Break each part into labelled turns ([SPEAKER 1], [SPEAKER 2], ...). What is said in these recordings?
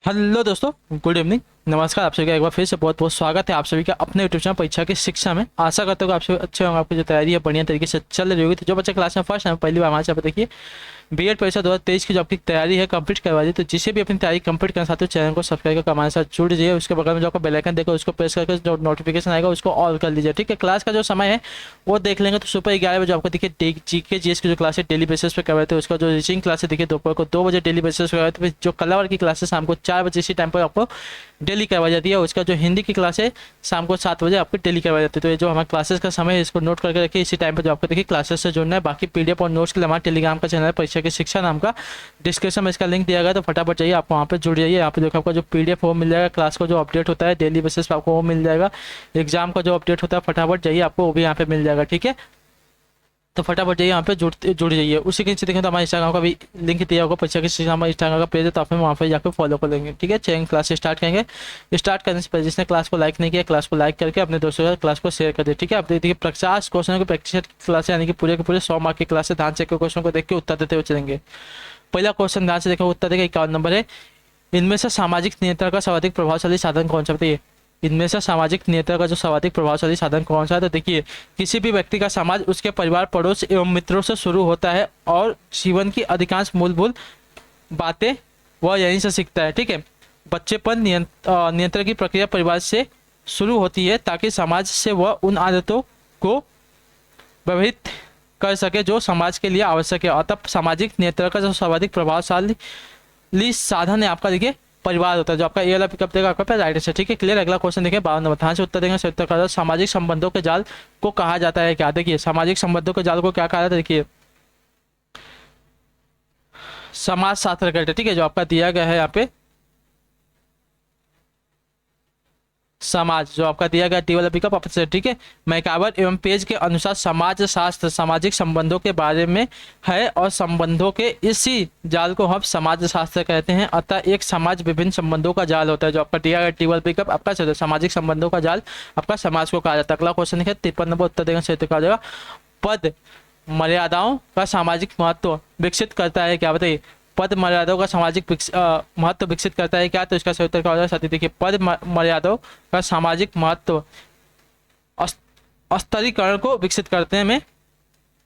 [SPEAKER 1] Hello दोस्तों, good evening, नमस्कार। आप सभी का एक बार फिर से बहुत बहुत स्वागत है आप सभी का अपने यूट्यूब चैनल परीक्षा की शिक्षा में। आशा करते हो कि आप सभी अच्छे होंगे, आपकी जो तैयारी है बढ़िया तरीके से चल रही होगी। तो जो बच्चे क्लास में फर्स्ट है, पहली बार हमारे यहाँ पे देखिए बीएड परीक्षा 2023 की जो आपकी तैयारी है कंप्लीट करवा दी। तो जिसे भी अपनी तैयारी कंप्लीट करना चाहते हो चैनल को सब्सक्राइब कर हमारे साथ जुड़ जाइए। उसके बगल में जो आपका बेल आइकन देखो उसको प्रेस करके जो नोटिफिकेशन आएगा उसको ऑल कर लीजिए। ठीक है, क्लास का जो समय है वो देख लेंगे। तो सुबह 11 बजे आपको देखिए जीके जीएस की जो क्लास है डेली बेसिस पे करवाते हैं। उसका जो रीचिंग क्लास है देखिए दोपहर को 2 बजे डेली बेसिस पे करवाते हैं। जो कला की क्लास है शाम को 4 बजे इसी टाइम पर आपको डेली करवाई जाती है। उसका जो हिंदी की क्लास है शाम को 7 बजे आपको डेली करवाई जाती है। तो ये जो हमारे क्लासेस का समय है इसको नोट करके रखिए। इसी टाइम पर जो आपको देखिए क्लासेस से जुड़ना है। बाकी पीडीएफ और नोट्स के लिए हमारे टेलीग्राम का चैनल है परीक्षा की शिक्षा नाम का, डिस्क्रिप्शन में इसका लिंक दिया गया। तो फटाफट जाइए, आप वहाँ पे जुड़ जाइए। यहाँ पे देखो आपका जो पीडीएफ वो मिल जाएगा, क्लास का जो अपडेट होता है डेली बेसिस पे आपको वो मिल जाएगा। एग्जाम का जो अपडेट होता है फटाफट जाइए, आपको वो भी यहाँ पे मिल जाएगा। ठीक है, तो फटाफट जाइए यहाँ पे जुड़ जाइए। उसी के नीचे देखें तो हमारे इंस्टाग्राम का भी लिंक दिया होगा, परीक्षा की शिक्षा हमारे इंस्टाग्राम का पेज है, तो आप वहाँ पे जाकर फॉलो कर लेंगे। ठीक है, चैनल क्लास स्टार्ट करेंगे। स्टार्ट करने से पहले जिसने क्लास को लाइक नहीं किया, क्लास को लाइक करके अपने दोस्तों के साथ क्लास को शेयर कर दे। ठीक है, आप देखिए 50 क्वेश्चन की प्रैक्टिस क्लास यानी कि पूरे के पूरे 100 मार्क की क्लास है। ध्यान से क्वेश्चन को देख के उत्तर देते हुए चलेंगे। पहला क्वेश्चन ध्यान से देखो, उत्तर देगा 51 नंबर है। इनमें से सामाजिक नियंत्रण का सर्वाधिक प्रभावशाली साधन कौन सा बताइए। इनमें से सामाजिक नियंत्रण का जो सर्वाधिक प्रभावशाली साधन कौन सा है, तो देखिए किसी भी व्यक्ति का समाज उसके परिवार पड़ोस एवं मित्रों से शुरू होता है और जीवन की अधिकांश मूलभूत बातें वह यहीं से सीखता है। ठीक है, बच्चे पर नियंत्रण की प्रक्रिया परिवार से शुरू होती है ताकि समाज से वह उन आदतों को व्यवहित कर सके जो समाज के लिए आवश्यक है। अतः सामाजिक नियंत्रण का जो सर्वाधिक प्रभावशाली साधन है आपका देखिए परिवार होता है। जो आपका ए वाला पिकअप देगा आपका राइट आंसर। ठीक है, क्लियर। अगला क्वेश्चन देखिए 52 नंबर, ध्यान से उत्तर देंगे। उत्तर का सामाजिक संबंधों के जाल को कहा जाता है क्या। देखिए सामाजिक संबंधों के जाल को क्या कहा जाता है, देखिए समाज शास्त्र कहते हैं। ठीक है, जो आपका दिया गया है यहाँ पे समाज, जो आपका दिया गया टी वाला पिकअप आपसे। ठीक है, मैकावर एवं पेज के अनुसार समाज शास्त्र सामाजिक संबंधों के बारे में है और संबंधों के इसी जाल को हम समाज शास्त्र कहते हैं। अतः एक समाज विभिन्न संबंधों का जाल होता है। जो आपका दिया गया टी वाला पिकअप आपका सामाजिक संबंधों का जाल आपका समाज को कहा जाता है। अगला क्वेश्चन है 53 नंबर, उत्तर देगा क्षेत्र का जाएगा। पद मर्यादाओं का सामाजिक महत्व विकसित करता है क्या बताइए। पद मर्यादाओं का सामाजिक महत्व विकसित करता है क्या, तो इसका सही उत्तर क्या हो जाएगा साथी। देखिए पद मर्यादाओं का सामाजिक महत्व स्तरीकरण को विकसित करने में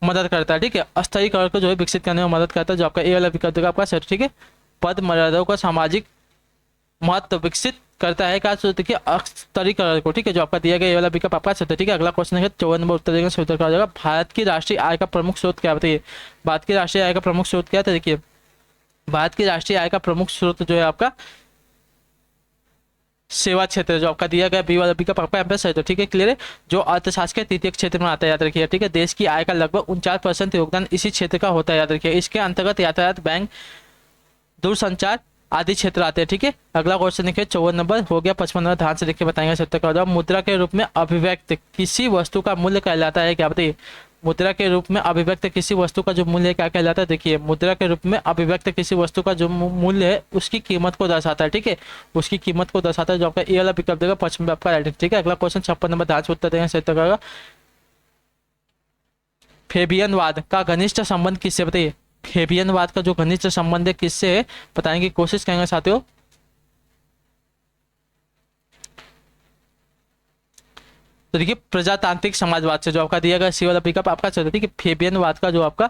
[SPEAKER 1] मदद करता है। ठीक है, स्तरीकरण को जो है विकसित करने में मदद करता है। जो आपका ए वाला विकल्प देगा आपका सही। ठीक है, पद मर्यादाओं का सामाजिक महत्व विकसित करता है क्या, तो देखिए स्तरीकरण को। ठीक है, जो आपका दिया गया ये वाला विकल्प आपका सही। ठीक है, अगला क्वेश्चन है 54 नंबर, उत्तर देगा सही उत्तर क्या हो जाएगा। भारत की राष्ट्रीय आय का प्रमुख स्रोत क्या बताइए। भारत की राष्ट्रीय आय का प्रमुख स्रोत क्या है, तो देखिए भारत की राष्ट्रीय आय का प्रमुख स्रोत जो है आपका सेवा क्षेत्र, जो आपका दिया गया बी वाला विकल्प आपका यहाँ पे सही। तो ठीक है, क्लियर है। जो अर्थशास्त्र के तृतीय क्षेत्र में आता है, याद रखिए। ठीक है, देश की आय का लगभग 49% योगदान इसी क्षेत्र का होता है, याद रखिए। इसके अंतर्गत यातायात, बैंक, दूरसंचार आदि क्षेत्र आते हैं। ठीक है, अगला क्वेश्चन देखिए 54 नंबर हो गया। 55 नंबर ध्यान से देखिए बताएंगे सत्तर का जवाब। मुद्रा के रूप में अभिव्यक्त किसी वस्तु का मूल्य कहलाता है क्या बताइए। मुद्रा के रूप में अभिव्यक्त किसी वस्तु का जो मूल्य क्या कहलाता है, देखिए मुद्रा के रूप में अभिव्यक्त किसी वस्तु का जो मूल्य है उसकी कीमत को दर्शाता है। ठीक है, उसकी कीमत को दर्शाता है। जो आपका ए वाला विकल्प देगा 55 आपका राइट। ठीक है, अगला क्वेश्चन 56 नंबर ध्यान से उत्तर देंगे सही उत्तर। फेबियनवाद का घनिष्ठ संबंध किससे बताइए। फेबियनवाद का जो घनिष्ठ संबंध है किससे है बताने की कोशिश करेंगे साथियों। तो देखिए प्रजातांत्रिक समाजवाद से, जो आपका दिया गया सी वाला पिकअप आपका चलता है। ठीक है, फेबियनवाद का जो आपका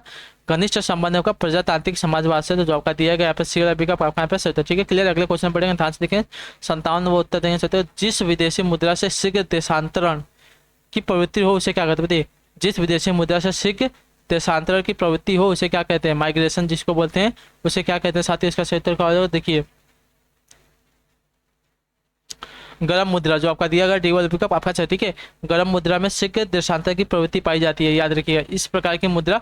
[SPEAKER 1] घनिष्ठ संबंध है आपका प्रजातांत्रिक समाजवाद से, तो जो आपका दिया गया यहाँ पे सी वाला पिकअप आपका यहाँ पे चलता है। ठीक है, क्लियर। अगले क्वेश्चन पढ़ेंगे ध्यान से देखें। 57 वो उत्तर देंगे चलते। जिस विदेशी मुद्रा से शीघ्र देशांतरण की प्रवृत्ति हो उसे क्या कहते हैं बताइए। जिस विदेशी मुद्रा से शीघ्र देशांतरण की प्रवृत्ति हो उसे क्या कहते हैं, माइग्रेशन जिसको बोलते हैं उसे क्या कहते हैं साथियों। इसका सही उत्तर क्या होगा देखिए गरम मुद्रा, जो आपका दिया गया डी वाला विकल्प आपका है। ठीक है, गरम मुद्रा में शीघ्र देशांतर की प्रवृत्ति पाई जाती है, याद रखिएगा। इस प्रकार की मुद्रा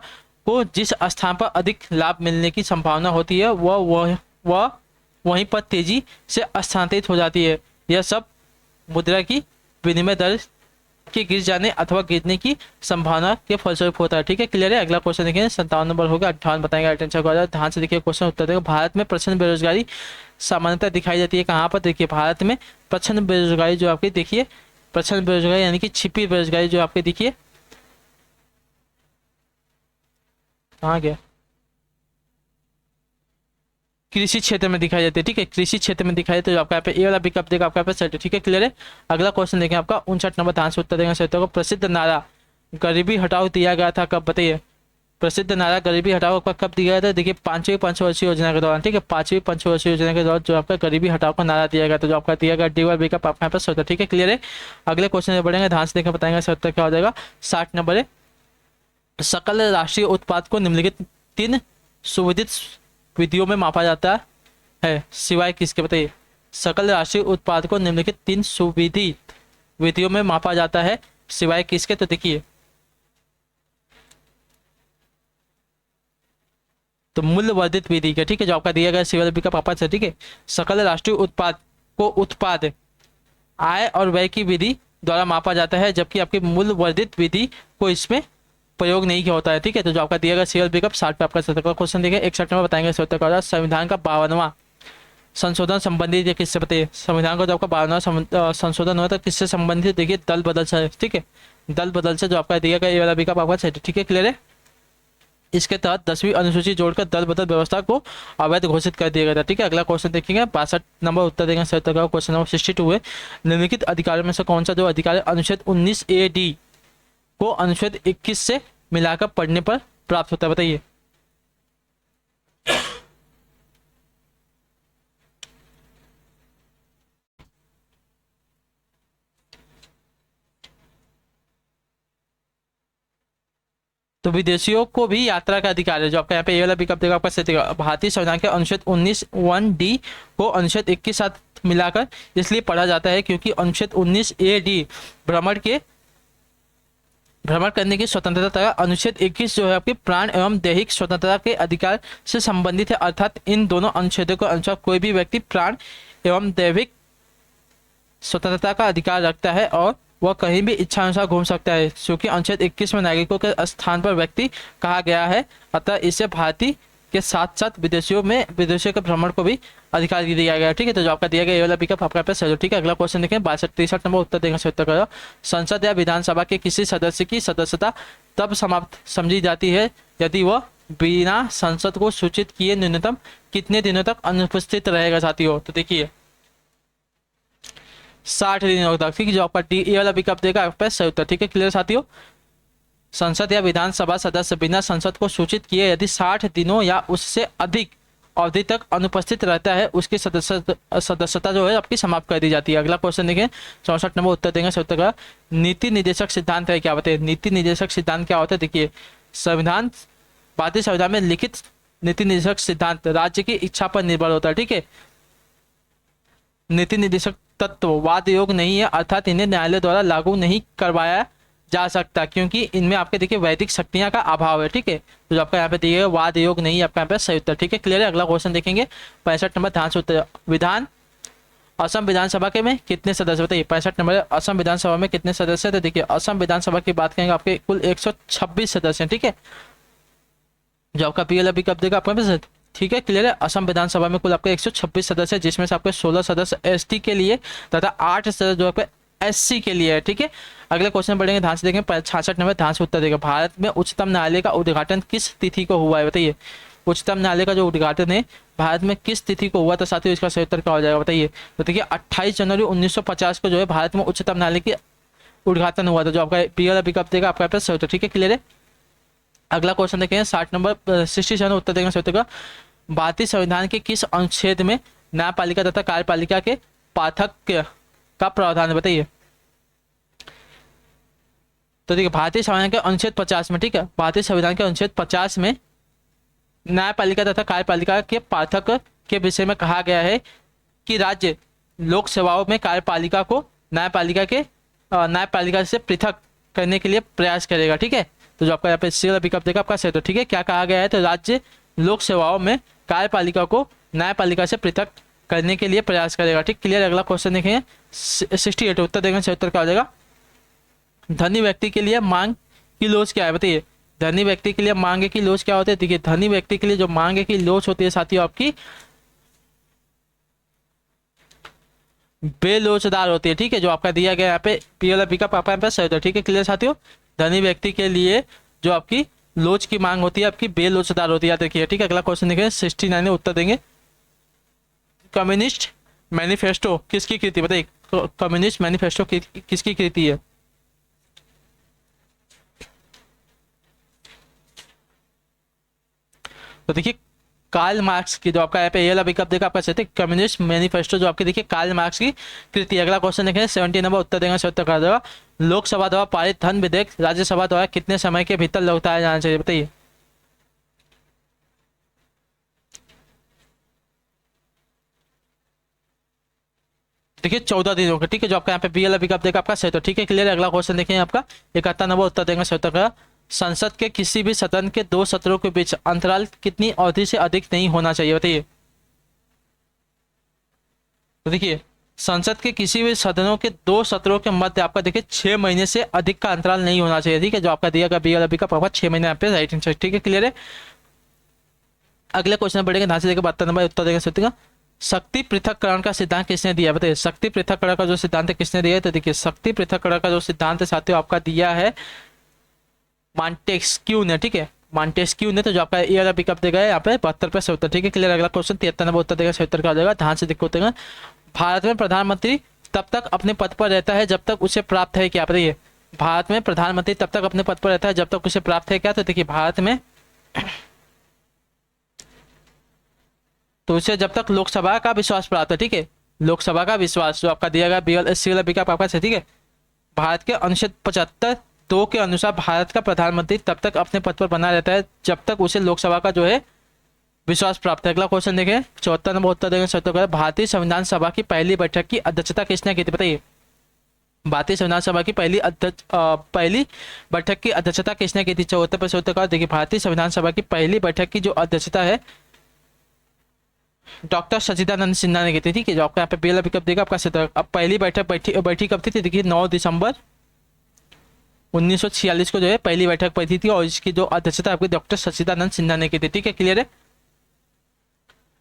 [SPEAKER 1] को जिस स्थान पर अधिक लाभ मिलने की संभावना होती है वह वहीं पर तेजी से स्थानांतरित हो जाती है। यह सब मुद्रा की विनिमय दर के गिर जाने अथवा गिरने की संभावना के फलस्वरूप होता है। ठीक है, क्लियर है। अगला क्वेश्चन देखिए 57 नंबर होगा 58 बताएंगे अटेंशन को। ध्यान से देखिए क्वेश्चन उत्तर देगा। भारत में प्रचंड बेरोजगारी सामान्यतः दिखाई जाती है कहाँ पर, देखिए भारत में प्रचंड बेरोजगारी जो आपकी देखिए प्रचंड बेरोजगारी यानी कि छिपी बेरोजगारी जो आपके देखिए कहाँ गया कृषि क्षेत्र में दिखाई देती है, ठीक है, कृषि क्षेत्र में दिखाई देती है। तो आपका यहाँ पे ए वाला विकल्प देगा आपका यहाँ पे सेट, ठीक है, क्लियर है। अगला क्वेश्चन देखें आपका 59 नंबर, ध्यान से उत्तर देंगे सही को। प्रसिद्ध नारा गरीबी हटाओ दिया गया था कब, बताइए। प्रसिद्ध नारा गरीबी हटाओ का कब दिया गया था, देखिए 5वीं पंचवर्षीय योजना के दौरान, ठीक है, 5वीं पंचवर्षीय योजना के दौरान जो आपका गरीबी हटाओ का नारा दिया गया था, जो आपका दिया गया डी वाला विकल्प आपका यहाँ पे सही, ठीक है, क्लियर है। अगले क्वेश्चन में बढ़ेंगे, ध्यान से देखकर बताएंगे सही उत्तर क्या हो जाएगा। 60 नंबर है, सकल राष्ट्रीय उत्पाद को निम्नलिखित 3 सुविधित विधियों में मापा जाता है सिवाय किसके, बताइए। सकल राष्ट्रीय उत्पाद को निम्नलिखित 3 सुविधित विधियों में मापा जाता है सिवाय किसके, तो देखिए तो मूल्य वर्धित विधि का, ठीक है, जो आपका दिया गया सिवाय विकल्प आपका है, ठीक है। सकल राष्ट्रीय उत्पाद को उत्पाद आय और व्यय की विधि द्वारा मापा जाता है, जबकि आपकी मूल्य वर्धित विधि को इसमें प्रयोग नहीं किया होता है, ठीक है। तो जो आपका दिया गया सीरियल विकल्प 60 पे आपका सत्तर का क्वेश्चन देखिए। 61 में बताएंगे संविधान का 52वां संशोधन संबंधित है किससे, बताइए। संविधान का जो आपका 52वां संशोधन हुआ था किससे संबंधित, देखिए दल बदल से, ठीक है, दल बदल से जो आपका दिया गया ये वाला विकल्प आपका सही, ठीक है, क्लियर है। इसके तहत 10वीं अनुसूची जोड़कर दल बदल व्यवस्था को अवैध घोषित कर दिया गया था, ठीक है। अगला क्वेश्चन देखेंगे 62 नंबर उत्तर देंगे सही उत्तर का क्वेश्चन नंबर 62 है। निम्नलिखित अधिकारियों में से कौन सा जो अधिकारी अनुच्छेद 19A(D) को अनुच्छेद 21 से मिलाकर पढ़ने पर प्राप्त होता है, बताइए। तो विदेशियों को भी यात्रा का अधिकार है, जो आपका यहाँ पे ये वाला विकल्प देगा आपका सही देगा। भारतीय संविधान के अनुच्छेद 19(1)(D) को अनुच्छेद 21 के साथ मिलाकर इसलिए पढ़ा जाता है क्योंकि अनुच्छेद 19A(D) भ्रमण करने की स्वतंत्रता तथा अनुच्छेद 21 जो है आपकी प्राण एवं दैहिक स्वतंत्रता के अधिकार से संबंधित है, अर्थात इन दोनों अनुच्छेदों के अनुसार कोई भी व्यक्ति प्राण एवं दैहिक स्वतंत्रता का अधिकार रखता है और वह कहीं भी इच्छा अनुसार घूम सकता है, क्योंकि अनुच्छेद 21 में नागरिकों के स्थान पर व्यक्ति कहा गया है, अतः इसे भारतीय के साथ साथ विदेशियों के भ्रमण को भी अधिकार दिया गया है, ठीक है। तो जो आपका दिया गया ये वाला विकल्प आपका पे सही, ठीक है। अगला क्वेश्चन देखें 62-63 नंबर उत्तर देंगे उत्तर करो। संसद या विधानसभा के किसी सदस्य की सदस्यता तब समाप्त समझी जाती है यदि वह बिना संसद को सूचित किए न्यूनतम कितने दिनों तक अनुपस्थित रहेगा, साथियों। तो देखिए 60 दिनों तक, ठीक है, जो आपका डी ए वाला विकल्प देगा आपका सही उत्तर, ठीक है, क्लियर साथियों। संसद या विधानसभा सदस्य बिना संसद को सूचित किए यदि 60 दिनों या उससे अधिक अवधि तक अनुपस्थित रहता है उसकी सदस्यता जो है आपकी समाप्त कर दी जाती है। अगला क्वेश्चन देखें 64 नंबर उत्तर देंगे सही उत्तर का। नीति निर्देशक सिद्धांत है क्या, बताइए। नीति निर्देशक सिद्धांत क्या होता है, देखिए भारतीय संविधान में लिखित नीति निर्देशक सिद्धांत राज्य की इच्छा पर निर्भर होता है, ठीक है। नीति निर्देशक तत्व वाद योग नहीं है, अर्थात इन्हें न्यायालय द्वारा लागू नहीं करवाया जा सकता क्योंकि इनमें आपके देखिए वैदिक शक्तियां का अभाव है, ठीक है। तो जो आपका यहाँ पे दिए वाद योग नहीं है आपका यहाँ पे सही उत्तर, ठीक है, क्लियर है। अगला क्वेश्चन देखेंगे 65 नंबर, ध्यान से उत्तर। असम विधानसभा के में कितने सदस्य, बताइए। 65 नंबर असम विधानसभा में कितने सदस्य, तो देखिए असम विधानसभा की बात करेंगे आपके कुल 126 सदस्य हैं, ठीक है। जो आपका पीएल कब देगा आपका, ठीक है, क्लियर है। असम विधानसभा में कुल आपके 126 सदस्य है, जिसमें से आपके 16 सदस्य एसटी के लिए तथा 8 सदस्य जो आपके एससी के लिए है, ठीक है। अगले क्वेश्चन बढ़ेंगे, ध्यान से देखें 66 नंबर, ध्यान से उत्तर देगा। भारत में उच्चतम न्यायालय का उद्घाटन किस तिथि को हुआ है, बताइए। उच्चतम न्यायालय का जो उद्घाटन है भारत में किस तिथि को हुआ था, साथियों इसका सही उत्तर क्या हो जाएगा, बताइए। तो देखिए 28 जनवरी 1950 को जो है भारत में उच्चतम न्यायालय की उद्घाटन हुआ था, जो आपका पीएल पिकअप देगा आपका सही उत्तर, ठीक है, क्लियर है। अगला क्वेश्चन देखें 60 नंबर 67 उत्तर देंगे सही उत्तर का। भारतीय संविधान के किस अनुच्छेद में न्यायपालिका तथा कार्यपालिका के पार्थक्य का प्रावधान है, बताइए। तो देखिए भारतीय संविधान के अनुच्छेद 50 में, ठीक है, भारतीय संविधान के अनुच्छेद 50 में न्यायपालिका तथा कार्यपालिका के पार्थक्य के विषय में कहा गया है कि राज्य लोक सेवाओं में कार्यपालिका को न्यायपालिका से पृथक करने के लिए प्रयास करेगा, ठीक है। तो जो आपका यहाँ पे सीरियल पिकअप देगा आपका सही, ठीक है। क्या कहा गया है, तो राज्य लोक सेवाओं में कार्यपालिका को न्यायपालिका से पृथक करने के लिए प्रयास करेगा, ठीक, क्लियर। अगला क्वेश्चन देखेंगे 68 उत्तर देंगे सही उत्तर क्या हो जाएगा। धनी व्यक्ति के लिए मांग की लोच क्या है, बताइए। धनी व्यक्ति के लिए मांग की लोच क्या होती है, देखिए धनी व्यक्ति के लिए जो मांग की लोच होती है साथियों आपकी बेलोचदार होती है, ठीक है। जो आपका दिया गया यहाँ पे पीएल पिकअप आपका यहाँ पे सही होता है, ठीक है, क्लियर साथियों। धनी व्यक्ति के लिए जो आपकी लोच की मांग होती है आपकी बेलोचदार होती है, याद रखिए, ठीक है। अगला क्वेश्चन देखिए 69 उत्तर देंगे कम्युनिस्ट मैनिफेस्टो किसकी कृति, बताइए कम्युनिस्ट मैनिफेस्टो किसकी कृति है। तो देखिए कार्ल मार्क्स की, जो आपका यहाँ पे ये वाला विकल्प देखा आपका सही, कम्युनिस्ट मैनिफेस्टो जो आपकी देखिए कार्ल मार्क्स की कृति। अगला क्वेश्चन देखेंगे 70 नंबर, उत्तर देंगे, उत्तर कर देगा लोकसभा द्वारा पारित धन विधेयक राज्यसभा द्वारा कितने समय के भीतर लौटाया जाना चाहिए, बताइए। देखिए 14 दिनों का, ठीक है, जो आपका यहाँ पे बी वाला विकल्प देखा आपका सही, तो ठीक है क्लियर है। अगला क्वेश्चन देखेंगे आपका 71 नंबर, उत्तर देंगे, उत्तर का संसद के किसी भी सदन के 2 सत्रों के बीच अंतराल कितनी अवधि से अधिक नहीं होना चाहिए, बताइए। तो देखिए संसद के किसी भी सदनों के 2 सत्रों के मध्य आपका देखिए 6 महीने से अधिक का अंतराल नहीं होना चाहिए, ठीक है, जो आपका दिया गया बी वाला विकल्प आपका 6 महीने यहाँ पे राइट आंसर, ठीक है क्लियर है। अगले क्वेश्चन बढ़ेंगे, ध्यान से देखिए 72 नंबर, उत्तर देंगे सत्य का शक्ति पृथक्करण का सिद्धांत किसने दिया, बताइए। शक्ति पृथक्करण का जो सिद्धांत है किसने दिया है, तो देखिए शक्ति पृथक्करण का जो सिद्धांत है साथियों आपका दिया है मॉन्टेस्क्यू ने, ठीक है, मॉन्टेस्क्यू ने। तो जो आपका ये वाला पिकअप देगा यहाँ पे 72 पे 70, ठीक है क्लियर। अगला क्वेश्चन 73 नंबर, उत्तर देगा 70 का आ जाएगा, ध्यान से देखो। भारत में प्रधानमंत्री तब तक अपने पद पर रहता है जब तक उसे प्राप्त है क्या, बताइए। भारत में प्रधानमंत्री तब तक अपने पद पर रहता है जब तक उसे प्राप्त है क्या, तो देखिए भारत में तो उसे जब तक लोकसभा का विश्वास प्राप्त है, ठीक है, लोकसभा का विश्वास जो आपका दिया गया बी वाला विकल्प आपका सही, ठीक है। भारत के अनुच्छेद 75(2) के अनुसार भारत का प्रधानमंत्री तब तक अपने पद पर बना रहता है जब तक उसे लोकसभा का जो है विश्वास प्राप्त है। अगला क्वेश्चन देखें 74 नंबर, उत्तर देंगे सत्तर का भारतीय संविधान सभा की पहली बैठक की अध्यक्षता किसने की थी, बताइए। भारतीय संविधान सभा की पहली बैठक की अध्यक्षता किसने की थी, 74 पे 70 का। देखिए भारतीय संविधान सभा की पहली बैठक की जो अध्यक्षता है डॉक्टर सच्चिदानंद सिन्हा ने की थी, ठीक है, जो आपका यहाँ पे बेला पिकअप देगा आपका सत्तर। अब पहली बैठक बैठी कब थी, देखिए 9 दिसंबर 1946 को जो है पहली बैठक बैठी थी और इसकी जो अध्यक्षता आपकी डॉक्टर सच्चिदानंद सिन्हा ने की थी, ठीक है क्लियर है।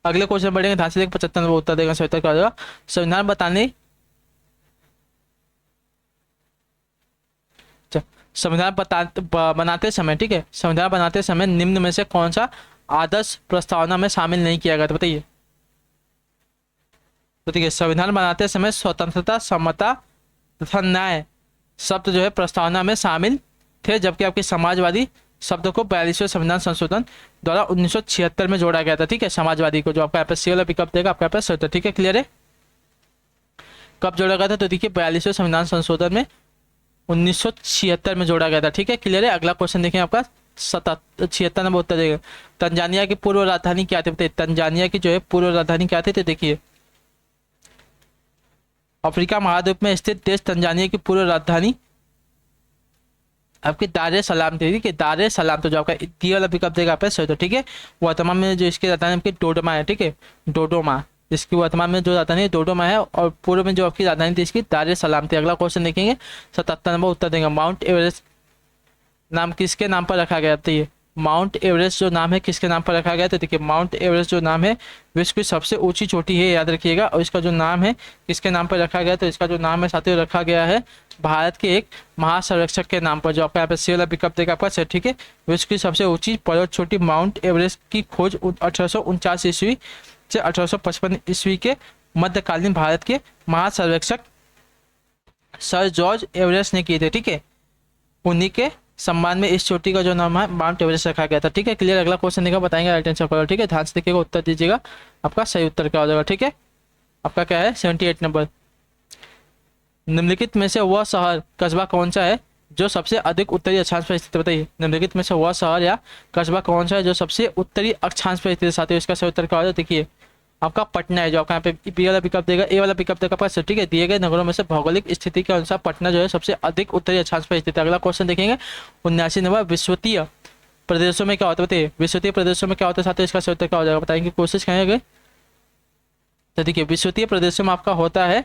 [SPEAKER 1] अगले क्वेश्चन बढ़ेंगे, ध्यान से देख 75 नंबर, उत्तर देगा 70 का जाएगा संविधान बनाते समय, ठीक है, संविधान बनाते समय निम्न में से कौन सा आदर्श प्रस्तावना में शामिल नहीं किया गया, तो बताइए। तो ठीक है, संविधान बनाते समय स्वतंत्रता, समता तथा न्याय शब्द जो है प्रस्तावना में शामिल थे, जबकि आपके समाजवादी शब्द को 42वें संविधान संशोधन द्वारा 1976 में जोड़ा गया था, ठीक है, समाजवादी को, जो आपका सी वाला पिकअप देगा आपका पास, ठीक है क्लियर है। कब जोड़ा गया था, तो देखिए 42वें संविधान संशोधन में 1976 में जोड़ा गया था, ठीक है क्लियर है। अगला क्वेश्चन देखें आपका 76 नंबर, उत्तर देगा तंजानिया की पूर्व राजधानी क्या थी, बताइए। तंजानिया की जो है पूर्व राजधानी क्या थी, तो देखिए अफ्रीका महाद्वीप में स्थित देश तंजानिया की पूर्व राजधानी आपके दारे सलाम थी, ठीक है, दारे सलाम। तो जो आपका डी वाला पिकअप देगा आप सही, तो ठीक है। वर्तमान में जो इसकी राजधानी आपकी डोडोमा है, ठीक है, डोडोमा, इसकी वर्तमान में जो राजधानी डोडोमा है और पूर्व में जो आपकी राजधानी थी इसकी दारे सलाम थी। अगला क्वेश्चन देखेंगे 77 नंबर, उत्तर देंगे माउंट एवरेस्ट नाम किसके नाम पर रखा गया था, ये माउंट एवरेस्ट जो नाम है किसके नाम पर रखा गया, तो देखिए माउंट एवरेस्ट जो नाम है विश्व की सबसे ऊंची चोटी है, याद रखिएगा, और इसका जो नाम है किसके नाम पर रखा गया, तो इसका जो नाम है साथियों रखा गया है भारत के एक महासर्वेक्षक के नाम पर, जो आपका यहाँ पे सी वाला पिकअप देगा आपका सर, ठीक है। विश्व की सबसे ऊंची पर्वत चोटी माउंट एवरेस्ट की खोज 1849 ईस्वी से 1855 ईस्वी के मध्यकालीन भारत के महासर्वेक्षक सर जॉर्ज एवरेस्ट ने किए थे, ठीक है, उन्हीं के सम्मान में इस चोटी का जो नाम है माउंट एवरेस्ट रखा गया था, ठीक है क्लियर। अगला क्वेश्चन देखा बताएंगे राइट आंसर करो, ठीक है, ध्यान से देखिएगा, उत्तर दीजिएगा, आपका सही उत्तर क्या हो जाएगा, ठीक है। आपका क्या है 78 नंबर, निम्नलिखित में से वह शहर कस्बा कौन सा है जो सबसे अधिक उत्तरी अक्षांश पर स्थित है, बताइए। निम्नलिखित में से वह शहर या कस्बा कौन सा है जो सबसे उत्तरी अक्षांश पर स्थित है, साथियों इसका सही उत्तर क्या हो जाएगा, देखिए आपका पटना है, जो आपका यहाँ पे बी वाला पिकअप देगा, ए वाला पिकअप देगा आपका, ठीक है। दिए गए नगरों में से भौगोलिक स्थिति के अनुसार पटना जो है सबसे अधिक उत्तरी अक्षांश पर स्थित है। अगला क्वेश्चन देखेंगे 79 नंबर, विश्वतीय प्रदेशों में क्या होता है, बताइए। विश्वतीय प्रदेशों में क्या होता है साथियों, इसका सही उत्तर क्या हो जाएगा बताएंगे, कोशिश करेंगे। तो देखिए विश्वतीय प्रदेशों में आपका होता है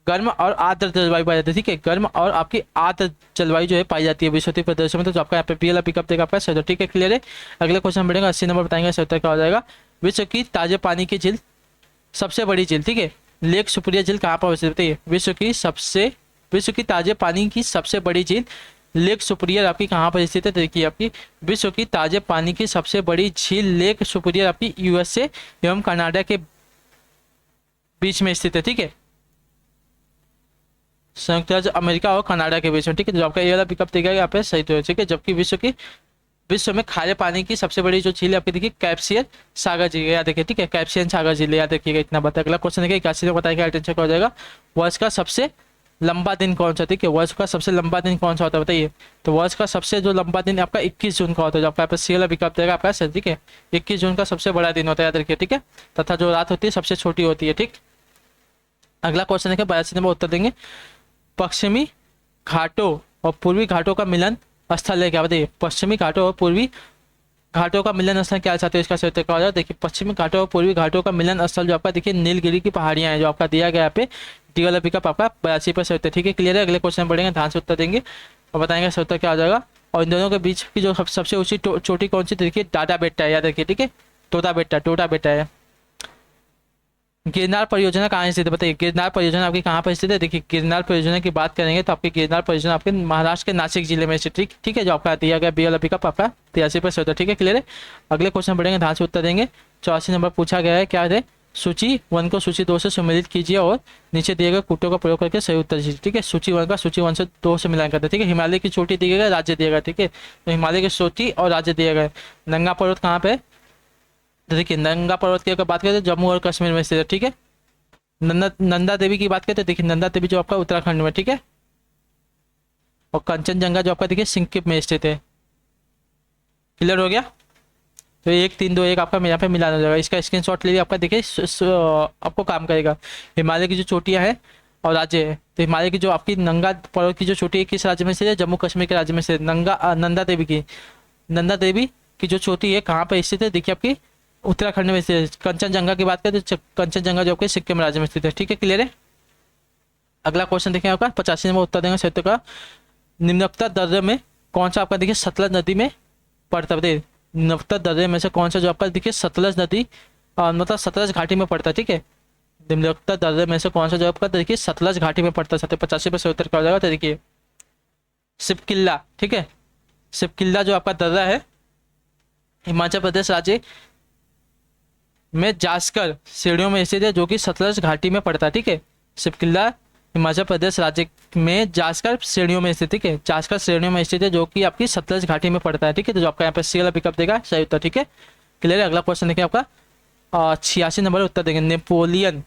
[SPEAKER 1] गर्म और आर्द्र जलवायु पाई जाती है, ठीक है, गर्म और आपकी आर्द्र जलवायु जो है पाई जाती है विश्वतीय प्रदेशों में, तो आपका यहाँ पे बी वाला पिकअप देगा आपका सही, ठीक है क्लियर है। अगले क्वेश्चन बढ़ेगा 80 नंबर, बताएंगे सही उत्तर क्या हो जाएगा। विश्व की ताजे पानी की झील सबसे बड़ी झील, ठीक है, लेक सुप्रिया झील कहाँ पर स्थित है, विश्व की ताजे पानी की सबसे बड़ी झील लेक सुप्रियर आपकी कहाँ पर स्थित है, देखिए आपकी विश्व की ताजे पानी की सबसे बड़ी झील लेक सुप्रियर आपकी यूएसए एवं कनाडा के बीच में स्थित है, ठीक है, संयुक्त राज्य अमेरिका और कनाडा के बीच में, ठीक है। जो आपका ये वाला विकल्प देखिएगा यहाँ पे सही तो है, ठीक है। जबकि विश्व में खारे पानी की सबसे बड़ी जो झील है आपकी देखिए कैप्सियन सागर झील है, याद देखिए, ठीक है, कैप्सियन सागर झील याद रखिएगा, इतना बता। अगला क्वेश्चन देखिए 81 में बताया, आंसर क्या हो जाएगा, वर्ष का सबसे लंबा दिन कौन सा, ठीक है, वर्ष का सबसे लंबा दिन कौन सा होता है बताइए। तो वर्ष का सबसे जो लंबा दिन आपका 21 जून का होता है, जो आपका यहाँ पे सी वाला विकल्प देगा आपका सर, ठीक है। 21 जून का सबसे बड़ा दिन होता है, याद रखिए, ठीक है। तथा जो रात होती है सबसे छोटी होती है, ठीक। अगला क्वेश्चन देखिए 82 नंबर उत्तर देंगे, पश्चिमी घाटों और पूर्वी घाटों का मिलन स्थल है क्या बताइए। पश्चिमी घाटों और पूर्वी घाटों का मिलन स्थल क्या चाहते हो, इसका सही उत्तर क्या हो जाएगा। देखिए पश्चिमी घाटों और पूर्वी घाटों का मिलन स्थल जो आपका देखिए नीलगिरी की पहाड़ियां हैं, जो आपका दिया गया यहाँ पे डी वाला पिकअप आपका 82 पर सही उत्तर, ठीक है, क्लियर है। अगले क्वेश्चन बढ़ेंगे, ध्यान से उत्तर देंगे और बताएंगे सही उत्तर क्या हो जाएगा। और इन दोनों के बीच की जो सबसे ऊंची चोटी कौन सी, देखिए टाटा बेट्टा है, याद रखिए, ठीक है, टोटा बेट्टा है। गिरनार परियोजना कहाँ स्थित है बताइए। गिरनार परियोजना आपकी कहाँ पर स्थित है, देखिए गिरनार परियोजना की बात करेंगे तो आपकी गिरनार परियोजना आपके महाराष्ट्र के नासिक जिले में स्थित, ठीक है, जो आपका दिया गया बी वाला पिकअप आपका 83 पर होता है, ठीक है, क्लियर है। अगले क्वेश्चन बढ़ेंगे, ध्यान से उत्तर देंगे। 84 नंबर पूछा गया है, क्या है, सूची 1 को सूची 2 से सम्मिलित कीजिए और नीचे दिए गए कूटों का प्रयोग करके सही उत्तर दीजिए, ठीक है। सूची 1 का सूची 1 से 2 से मिलान करते हैं, ठीक है। हिमालय की चोटी दिए गए, राज्य दिया गया, ठीक है, तो हिमालय की चोटी और राज्य दिए गए। नंगा पर्वत कहाँ पे है, तो देखिए नंगा पर्वत की अगर बात करें तो जम्मू और कश्मीर में स्थित है, ठीक है। नंदा देवी की बात करते हैं, देखिए नंदा देवी जो आपका उत्तराखंड में, ठीक है। और कंचनजंगा जो आपका देखिए सिक्किम में स्थित है, क्लियर हो गया। तो 1 3 2 1 आपका यहाँ पे मिलान हो जाएगा, इसका स्क्रीनशॉट ले लिया आपका, देखिए आपको काम करेगा। हिमालय की जो चोटियाँ हैं और राज्य है, तो हिमालय की जो आपकी नंगा पर्वत की जो चोटी है किस राज्य में स्थित है, जम्मू कश्मीर के राज्य में स्थित। नंदा देवी की जो चोटी है कहाँ पर स्थित है, देखिए आपकी उत्तराखंड में स्थित है। कंचनजंगा की बात करें तो कंचनजंगा जो आपके सिक्किम राज्य में स्थित है, ठीक है, क्लियर है। अगला क्वेश्चन देखें आपका 85 नंबर उत्तर देंगे सत्य का, निम्नलिखित दर्रे में कौन सा आपका देखिए सतलज नदी में पड़ता है, निम्नलिखित दर्रे में से कौन सा जो आपका देखिए सतलज नदी मतलब सतलज घाटी में पड़ता है, ठीक है। निम्नलिखित दर्रे में से कौन सा जो आपका देखिए सतलज घाटी में पड़ता है, 85 पर से उत्तर क्या हो जाएगा, तो देखिए सिपकिल्ला, ठीक है। सिपकिल्ला जो आपका दर्रा है हिमाचल प्रदेश राज्य में जास्कर श्रेणियों में स्थित है, जो कि सतलज घाटी में पड़ता है, ठीक है। सिपकिल्ला हिमाचल प्रदेश राज्य में जास्कर श्रेणियों में स्थित, ठीक है, जास्कर श्रेणियों में स्थित है, जो कि आपकी सतलज घाटी में पड़ता है, ठीक है। तो जो आपका यहाँ पे सी वाला पिकअप देगा सही उत्तर, ठीक है, क्लियर है। अगला क्वेश्चन देखिए आपका 86 नंबर उत्तर देंगे, नेपोलियन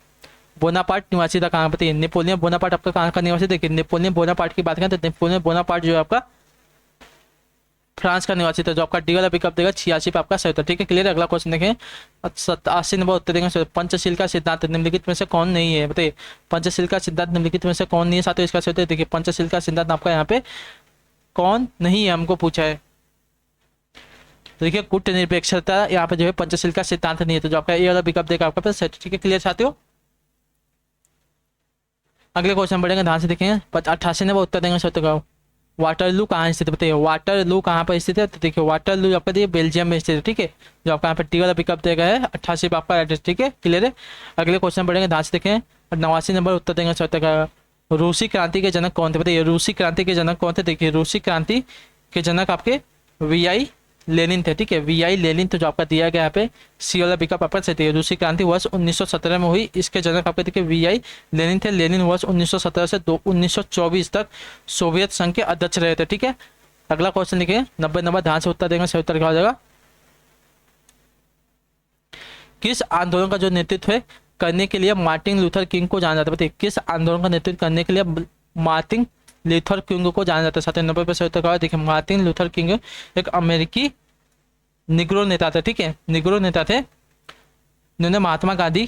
[SPEAKER 1] बोनापार्ट निवासी था कहाँ बताइए। नेपोलियन बोनापार्ट आपका कहाँ का निवासी, देखिए नेपोलियन बोनापार्ट की बात करें तो नेपोलियन बोनापार्ट जो है आपका फ्रांस का निवासी था, जो आपका डी वाला पिकअप देगा 86 पे आपका सही उत्तर, ठीक है, क्लियर है। अगला क्वेश्चन देखें 80 नंबर उत्तर देंगे, पंचशील का सिद्धांत निम्नलिखित में से कौन नहीं है बताइए। पंचशील का सिद्धांत निम्नलिखित में से कौन नहीं है, साथियों इसका सही उत्तर देखिए पंचशील का सिद्धांत आपका यहाँ पे कौन नहीं है, हमको पूछा है। तो देखिए कूट निरपेक्षता यहाँ पे जो है पंचशील का सिद्धांत नहीं है, तो जो आपका ये वाला पिकअप देगा आपका सही, ठीक है, क्लियर साथियों। अगले क्वेश्चन बढ़ेंगे, ध्यान से देखेंगे 88 नंबर उत्तर देंगे सत्य का, वाटरलू कहाँ स्थित बताइए। वाटरलू कहाँ पर स्थित है, तो देखिए वाटरलू आपका देखिए बेल्जियम में स्थित है, ठीक है। जो आपका यहाँ पे टी वाला पिकअप देगा है 88 पे आपका एड्रेस, ठीक है, क्लियर है। अगले क्वेश्चन बढ़ेंगे, ध्यान से देखें 89 नंबर उत्तर देंगे सत्य का, रूसी क्रांति के जनक कौन थे बताइए। रूसी क्रांति के जनक कौन थे, देखिए रूसी क्रांति के जनक आपके वी.आई. लेनिन थे, ठीक है, वी.आई. लेनिन। तो जो आपका दिया गया यहाँ पे सी वाला पिकअप आपका सही है। रूसी क्रांति वर्ष 1917 में हुई, इसके जनक आपके देखिए वी.आई. लेनिन थे। लेनिन वर्ष 1917 से 1924 तक सोवियत संघ के अध्यक्ष रहे थे, ठीक है। अगला क्वेश्चन देखिए 90 नंबर, ध्यान से उत्तर देंगे, सही उत्तर क्या हो जाएगा। किस आंदोलन का जो नेतृत्व है करने के लिए मार्टिन लूथर किंग को जाना जाता है बताइए। किस आंदोलन का नेतृत्व करने के लिए मार्टिन लूथर किंग को जाना जाता है, 97 पे सही उत्तर क्या है। देखिए मार्टिन लूथर किंग एक अमेरिकी निग्रो नेता थे, ठीक है, निग्रो नेता थे। उन्होंने महात्मा गांधी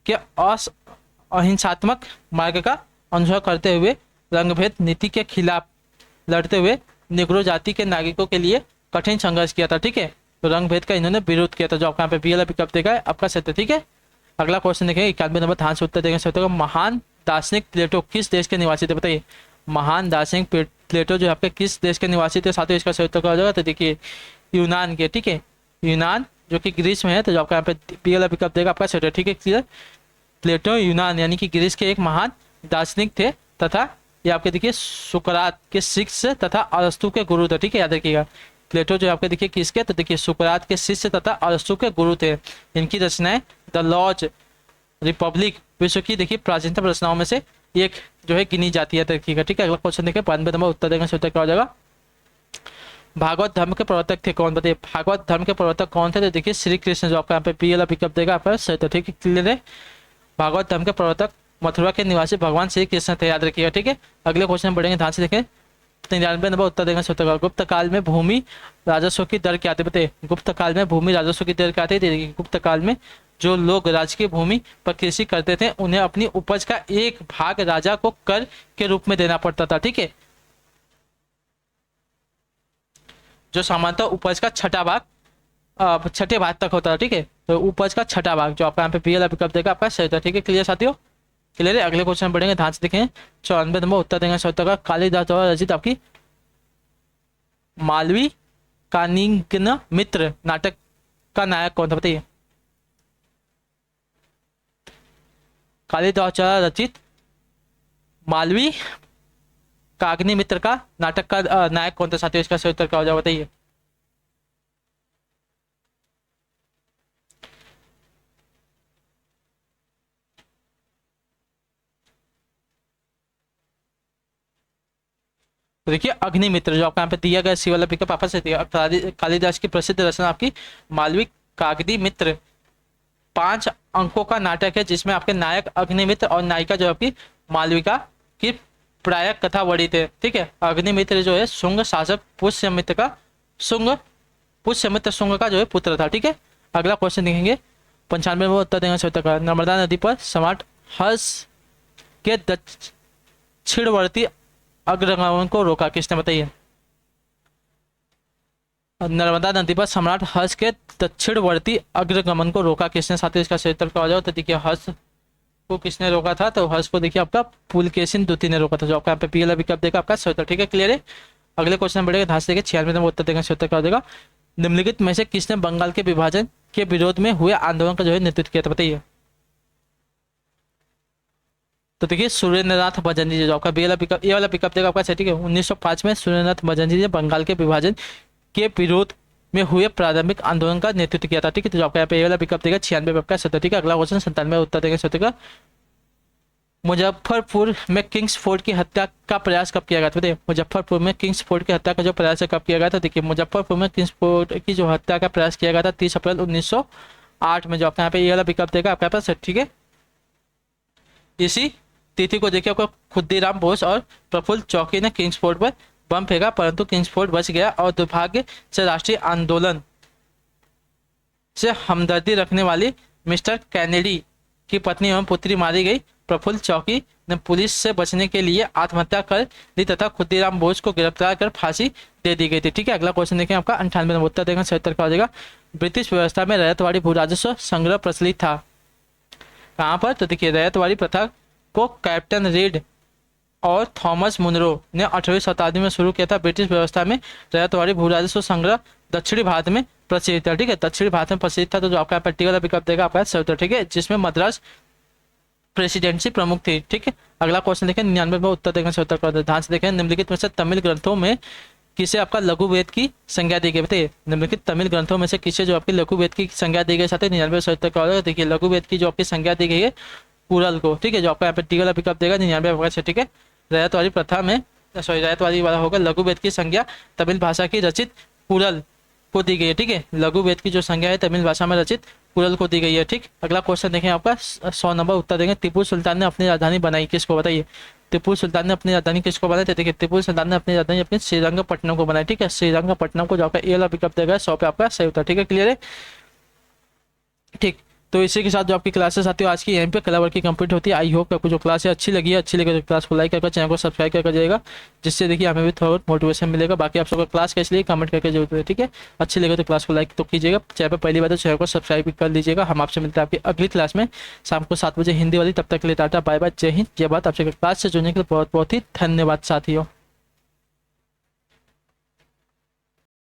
[SPEAKER 1] के अहिंसात्मक मार्ग का अनुसरण करते हुए रंगभेद नीति के खिलाफ लड़ते हुए निग्रो जाति के नागरिकों के लिए कठिन संघर्ष किया था, ठीक है। तो रंगभेद का इन्होंने विरोध किया था, जो आपका यहाँ पे बी वाला पिकअप देगा है आपका सत्य, ठीक है। अगला क्वेश्चन देखेंगे 91 नंबर, ध्यान से उत्तर देंगे सत्य। महान दार्शनिक प्लेटो किस देश के निवासी थे बताइए। महान दार्शनिक प्लेटो जो आपके किस देश के निवासी थे, साथ ही इसका सही उत्तर क्या हो जाएगा। तो देखिए यूनान के, ठीक है, यूनान जो कि ग्रीस में है। तो जो आपका यहाँ पे बी वाला पिकअप देगा आपका सही, ठीक है, क्लियर। प्लेटो यूनान यानी कि ग्रीस के एक महान दार्शनिक थे, तथा ये आपके देखिए सुकरात के शिष्य तथा अरस्तु के गुरु थे, ठीक है, याद रखिएगा। प्लेटो जो आपके देखिए किसके, तो देखिए सुकरात के शिष्य तथा अरस्तु के गुरु थे। इनकी रचनाएं द लॉज, रिपब्लिक, विश्व की देखिए प्राचीनतम रचनाओं में से एक जो है गिनी जाती है तुर्की का। ठीक है, अगला क्वेश्चन देखिए 92 नंबर उत्तर देंगे, उत्तर क्या हो जाएगा। भागवत धर्म के प्रवर्तक थे कौन, बताइए भागवत धर्म के प्रवर्तक कौन थे। तो देखिए श्री कृष्ण, जो आपका यहाँ पे पी वाला पिकअप देगा आपका सही। तो ठीक है, क्लियर है। भागवत धर्म के प्रवर्तक मथुरा के निवासी भगवान श्री कृष्ण थे, याद रखिएगा। ठीक है, अगले क्वेश्चन बढ़ेंगे, ध्यान से देखें। 93 नंबर उत्तर देंगे, उत्तर का। गुप्त काल में भूमि राजस्व की दर क्या थी, बताइए गुप्त काल में भूमि राजस्व की दर क्या थी। देखिए गुप्त काल में जो लोग राजकीय भूमि पर कृषि करते थे उन्हें अपनी उपज का एक भाग राजा को कर के रूप में देना पड़ता था। ठीक है, जो सामान्यतः उपज का छठा भाग छठे भाग तक होता है। ठीक है, तो उपज का छठा भाग जो आपका यहाँ पे पी वाला पिकअप देगा आपका सही था। ठीक है, क्लियर साथियों, क्लियर है। अगले क्वेश्चन बढ़ेंगे, ध्यान से देखें। 94 नंबर उत्तर देंगे सही का। कालिदास द्वारा रचित आपकी मालवी कानिंगन मित्र नाटक का नायक कौन था, बताइए। कालिदास द्वारा रचित मालवी काग्नि मित्र का नाटक का नायक कौन था साथियों, इसका सही उत्तर क्या हो जाएगा, बताइए। तो देखिए अग्निमित्र, जो आपका यहाँ पे दिया गया सी वाला पिकअप आपस से दिया। कालिदास की प्रसिद्ध रचना आपकी मालवी कागदी मित्र 5 अंकों का नाटक है, जिसमें आपके नायक अग्निमित्र और नायिका जो आपकी मालविका की प्राय कथा वर्णित है। ठीक है, अग्निमित्र जो है शुंग शासक पुष्यमित्र का पुष्यमित्र शुंग का जो है पुत्र था। ठीक है, अगला क्वेश्चन देखेंगे 95 में उत्तर देंगे सही का। नर्मदा नदी पर सम्राट हर्ष के दक्षिणवर्ती अग्रगमन को रोका किसने, बताइए। नर्मदा नदी पर सम्राट हर्ष के दक्षिणवर्ती अग्रगमन को रोका किसने, साथ ही इसका सही उत्तर क्या हो जाए। तो देखिए हर्ष को किसने रोका था, तो हर्ष को देखिए आपका पुलकेशिन द्वितीय ने रोका था, जो आपका यहाँ पे पीएल विकल्प देगा आपका सही उत्तर। ठीक है, क्लियर है। अगले क्वेश्चन बढ़ेगा, ध्यान से देखिए 96 नंबर उत्तर देगा सही उत्तर क्या हो जाएगा। निम्नलिखित में से किसने बंगाल के विभाजन के विरोध में हुए आंदोलन का जो है नेतृत्व किया था, बताइए। तो देखिए सुरेंद्रनाथ भजन जी, जो आपका बी वाला पिकअप ए वाला पिकअप देगा आपका। ठीक है, 1905 में सुरेंद्रनाथ भजन जी ने बंगाल के विभाजन के विरोध में हुए प्रारंभिक आंदोलन का नेतृत्व किया था। ठीक है, तो आपका यहाँ पे ए वाला पिकअप देगा 96 आपका सत्तर। ठीक है, अगला क्वेश्चन 97 उत्तर देगा सत्तर का। मुजफ्फरपुर में किंग्स फोर्ट की हत्या का प्रयास कब किया गया था, बताइए। मुजफ्फरपुर में किंग्स फोर्ट की हत्या का जो प्रयास है कब किया गया था। देखिए मुजफ्फरपुर में किंग्स फोर्ट की जो हत्या का प्रयास किया गया था 30 अप्रैल 1908 में, जो आपका यहाँ पे ये वाला पिकअप देगा आपके पास। ठीक है, इसी तिथि को देखिए आपको खुद्दीराम बोस और प्रफुल्ल चौकी ने किंग्स फोर्ट पर बम फेंका, परंतु किंग्स फोर्ट बच गया और दुर्भाग्य से राष्ट्रीय आंदोलन से हमदर्दी रखने वाली मिस्टर कैनेडी की पत्नी एवं पुत्री मारी गई। प्रफुल्ल चौकी ने पुलिस से बचने के लिए आत्महत्या कर ली तथा खुद्दीराम बोस को गिरफ्तार कर फांसी दे दी गई थी। ठीक है, अगला क्वेश्चन देखें आपका 98 नंबर उत्तर देगा सही उत्तर क्या हो जाएगा। ब्रिटिश व्यवस्था में रैयतवाड़ी भू राजस्व संग्रह प्रचलित था, कहाँ पर। तो देखिए रैयतवाड़ी प्रथा को कैप्टन रीड और थॉमस मुनरो ने 18वीं शताब्दी में शुरू किया था। ब्रिटिश व्यवस्था में रैयतवाड़ी भू राजस्व संग्रह दक्षिणी भारत में प्रचलित था। ठीक है, दक्षिणी भारत में प्रचलित था, तो जो आपका पर्टिकुलर पिकअप देगा आपका सही उत्तर। ठीक है, जिसमें मद्रास प्रेसिडेंसी प्रमुख थी। ठीक है, अगला क्वेश्चन देखें 99 में उत्तर देगा सही उत्तर। ध्यान से देखें, निम्नलिखित में से तमिल ग्रंथों में किसे आपका लघु वेद की संज्ञा दी गई, बताइए। निम्नलिखित तमिल ग्रंथों में से किसे जो आपकी लघु वेद की संज्ञा दी गई, साथ ही 99 सही उत्तर क्या होगा। देखिए लघु वेद की जो आपकी संज्ञा दी गई है कुरल को। ठीक है, जो आपका यहाँ पे टी वाला पिकअप देगा 99। ठीक है, रैयतवाड़ी प्रथा में रैयतवाड़ी वाला होगा लघु वेद की संज्ञा तमिल भाषा की रचित कुरल को दी गई है। ठीक है, लघु वेद की जो संज्ञा है तमिल भाषा में रचित कुरल को दी गई है। ठीक, अगला क्वेश्चन देखें आपका 100 नंबर उत्तर देंगे। टिप्पू सुल्तान ने अपनी राजधानी बनाई किसको, बताइए। टिप्पू सुल्तान ने अपनी राजधानी किसको बनाई थी। देखिए टिप्पू सुल्तान ने अपनी राजधानी अपने श्रीरंगपट्टनम को बनाई। ठीक है, श्रीरंगपट्टनम को जो आपका ए वाला पिकअप देगा 100 पे आपका सही उत्तर। ठीक है, क्लियर है। ठीक, तो इसी के साथ जो आपकी क्लासेस आती है आज की यहीं पे कला वर्क की कंप्लीट होती है। आई होप आपको जो क्लास है अच्छी लगी तो क्लास को लाइक करके चैनल को सब्सक्राइब करके जाएगा, जिससे देखिए हमें भी थोड़ा बहुत मोटिवेशन मिलेगा। बाकी आप सबको क्लास कैसी लगी कमेंट करके जरूर है। ठीक है, अच्छी लगे तो क्लास को लाइक तो कीजिएगा, चैनल पर पहली बार तो चैनल को सब्सक्राइब भी कर लीजिएगा। हम आपसे मिलते हैं आपकी अगली क्लास में शाम को 7 बजे हिंदी वाली। तब तक के लिए टाटा बाय बाय, जय हिंद जय भारत। आपसे क्लास से जुड़ने के लिए बहुत बहुत ही धन्यवाद साथियों।